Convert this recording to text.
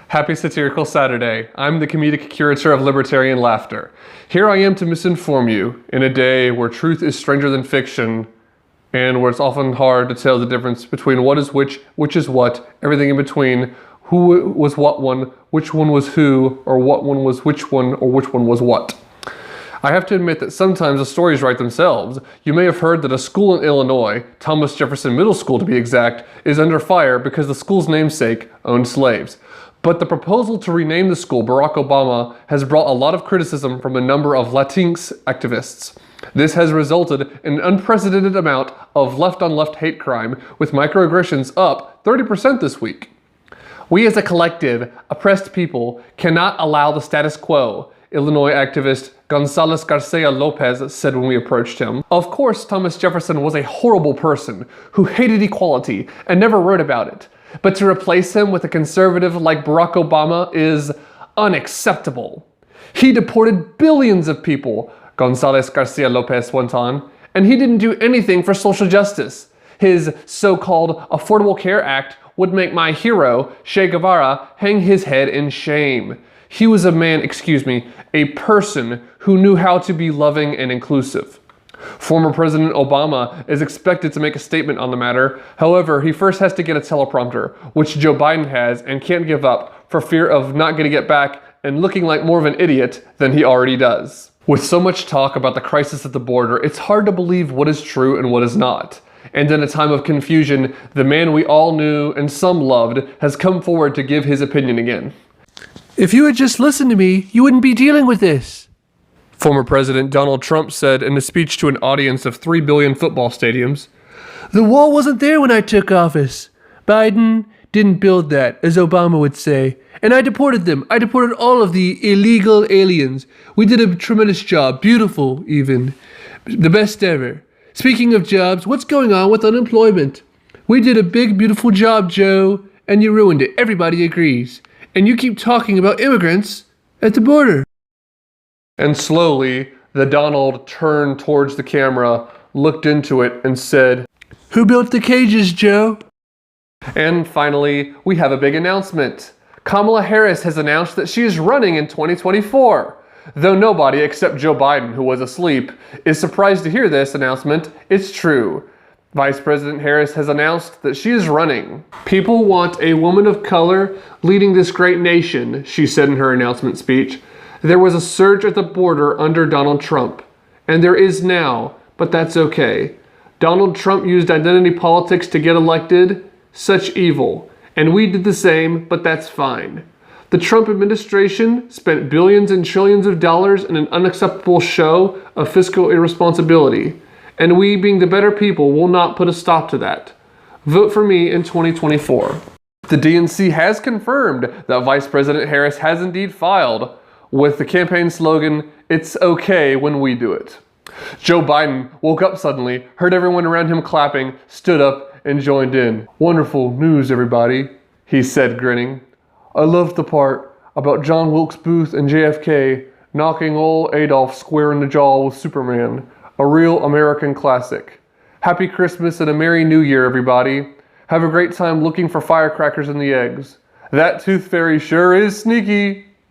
Happy Satirical Saturday. I'm the comedic curator of libertarian laughter. Here I am to misinform you in a day where truth is stranger than fiction, and where it's often hard to tell the difference between what is which is what, everything in between, who was what one, which one was who, or what one was which one, or which one was what. I have to admit that sometimes the stories write themselves. You may have heard that a school in Illinois, Thomas Jefferson Middle School to be exact, is under fire because the school's namesake owned slaves. But the proposal to rename the school Barack Obama has brought a lot of criticism from a number of Latinx activists. This has resulted in an unprecedented amount of left-on-left hate crime, with microaggressions up 30% this week. We as a collective, oppressed people, cannot allow the status quo, Illinois activist Gonzales Garcia Lopez said when we approached him. Of course, Thomas Jefferson was a horrible person who hated equality and never wrote about it. But to replace him with a conservative like Barack Obama is unacceptable. He deported billions of people, Gonzales Garcia Lopez went on, and he didn't do anything for social justice. His so-called Affordable Care Act would make my hero, Che Guevara, hang his head in shame. He was a person who knew how to be loving and inclusive. Former President Obama is expected to make a statement on the matter. However, he first has to get a teleprompter, which Joe Biden has and can't give up for fear of not getting it back and looking like more of an idiot than he already does. With so much talk about the crisis at the border, it's hard to believe what is true and what is not. And in a time of confusion, the man we all knew and some loved has come forward to give his opinion again. If you had just listened to me, you wouldn't be dealing with this, former President Donald Trump said in a speech to an audience of 3 billion football stadiums. The wall wasn't there when I took office. Biden didn't build that, as Obama would say. And I deported them. I deported all of the illegal aliens. We did a tremendous job. Beautiful, even. The best ever. Speaking of jobs, what's going on with unemployment? We did a big, beautiful job, Joe, and you ruined it. Everybody agrees. And you keep talking about immigrants at the border. And slowly, the Donald turned towards the camera, looked into it, and said, "Who built the cages, Joe?" And finally, we have a big announcement. Kamala Harris has announced that she is running in 2024. Though nobody except Joe Biden, who was asleep, is surprised to hear this announcement, it's true. Vice President Harris has announced that she is running. People want a woman of color leading this great nation, she said in her announcement speech. There was a surge at the border under Donald Trump, and there is now, but that's okay. Donald Trump used identity politics to get elected, such evil, and we did the same, but that's fine. The Trump administration spent billions and trillions of dollars in an unacceptable show of fiscal irresponsibility, and we, being the better people, will not put a stop to that. Vote for me in 2024. The DNC has confirmed that Vice President Harris has indeed filed with the campaign slogan, "It's okay when we do it." Joe Biden woke up suddenly, heard everyone around him clapping, stood up, and joined in. "Wonderful news, everybody," he said, grinning. "I loved the part about John Wilkes Booth and JFK knocking old Adolf square in the jaw with Superman. A real American classic. Happy Christmas and a Merry New Year, everybody. Have a great time looking for firecrackers in the eggs. That tooth fairy sure is sneaky."